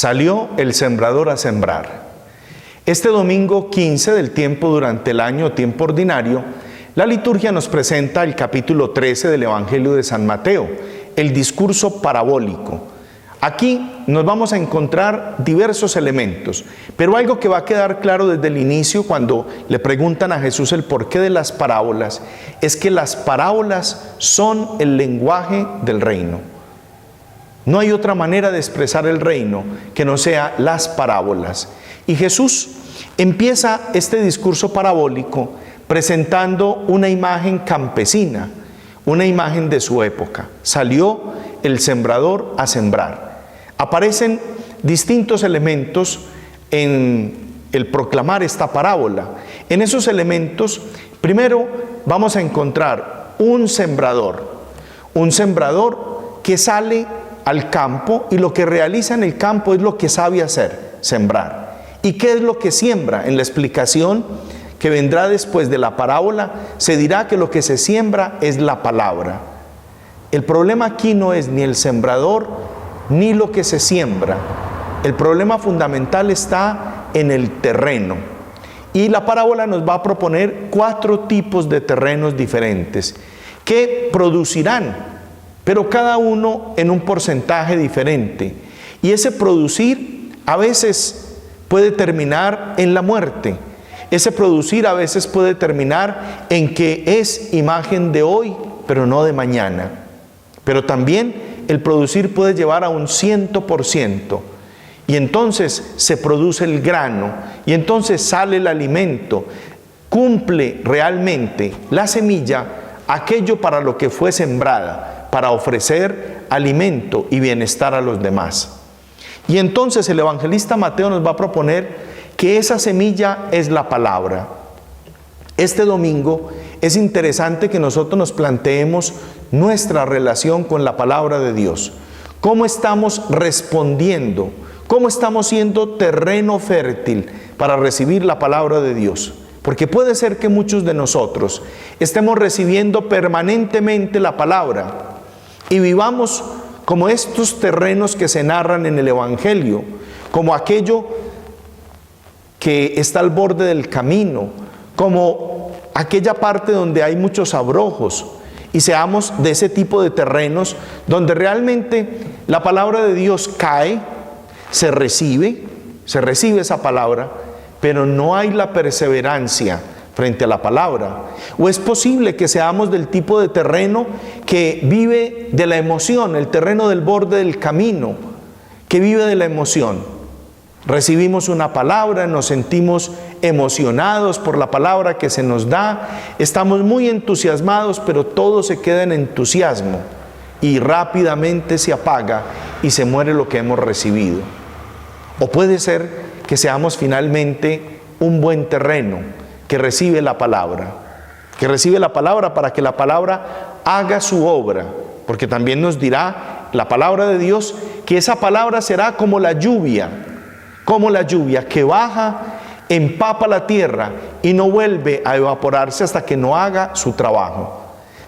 Salió el sembrador a sembrar. Este domingo 15 del tiempo durante el año, tiempo ordinario, la liturgia nos presenta el capítulo 13 del Evangelio de San Mateo, el discurso parabólico. Aquí nos vamos a encontrar diversos elementos, pero algo que va a quedar claro desde el inicio cuando le preguntan a Jesús el porqué de las parábolas, es que las parábolas son el lenguaje del reino. No hay otra manera de expresar el reino que no sea las parábolas. Y Jesús empieza este discurso parabólico presentando una imagen campesina, una imagen de su época. Salió el sembrador a sembrar. Aparecen distintos elementos en el proclamar esta parábola. En esos elementos, primero vamos a encontrar un sembrador que sale al campo y lo que realiza en el campo es lo que sabe hacer, sembrar. ¿Y qué es lo que siembra? En la explicación que vendrá después de la parábola, se dirá que lo que se siembra es la palabra. El problema aquí no es ni el sembrador ni lo que se siembra. El problema fundamental está en el terreno. Y la parábola nos va a proponer 4 tipos de terrenos diferentes que producirán, pero cada uno en un porcentaje diferente. Y ese producir a veces puede terminar en la muerte. Ese producir a veces puede terminar en que es imagen de hoy, pero no de mañana. Pero también el producir puede llevar a un 100%. Y entonces se produce el grano, y entonces sale el alimento. Cumple realmente la semilla aquello para lo que fue sembrada, para ofrecer alimento y bienestar a los demás. Y entonces el evangelista Mateo nos va a proponer que esa semilla es la palabra. Este domingo es interesante que nosotros nos planteemos nuestra relación con la palabra de Dios. ¿Cómo estamos respondiendo? ¿Cómo estamos siendo terreno fértil para recibir la palabra de Dios? Porque puede ser que muchos de nosotros estemos recibiendo permanentemente la palabra y vivamos como estos terrenos que se narran en el Evangelio, como aquello que está al borde del camino, como aquella parte donde hay muchos abrojos, y seamos de ese tipo de terrenos donde realmente la palabra de Dios cae, se recibe esa palabra, pero no hay la perseverancia frente a la palabra. O es posible que seamos del tipo de terreno que vive de la emoción, el terreno del borde del camino, que vive de la emoción. Recibimos una palabra, nos sentimos emocionados por la palabra que se nos da, estamos muy entusiasmados, pero todo se queda en entusiasmo y rápidamente se apaga y se muere lo que hemos recibido. O puede ser que seamos finalmente un buen terreno que recibe la palabra para que la palabra haga su obra, porque también nos dirá la palabra de Dios que esa palabra será como la lluvia que baja, empapa la tierra y no vuelve a evaporarse hasta que no haga su trabajo.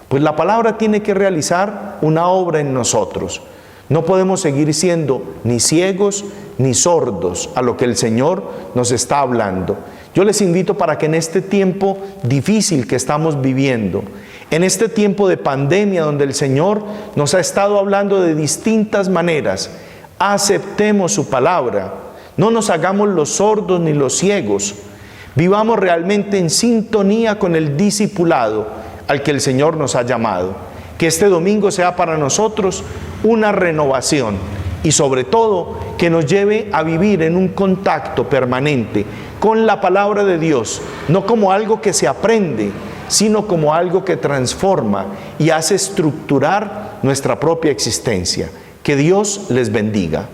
Pues la palabra tiene que realizar una obra en nosotros. No podemos seguir siendo ni ciegos ni sordos a lo que el Señor nos está hablando. Yo les invito para que en este tiempo difícil que estamos viviendo, en este tiempo de pandemia donde el Señor nos ha estado hablando de distintas maneras, aceptemos su palabra, no nos hagamos los sordos ni los ciegos, vivamos realmente en sintonía con el discipulado al que el Señor nos ha llamado. Que este domingo sea para nosotros una renovación y sobre todo que nos lleve a vivir en un contacto permanente con la palabra de Dios, no como algo que se aprende, sino como algo que transforma y hace estructurar nuestra propia existencia. Que Dios les bendiga.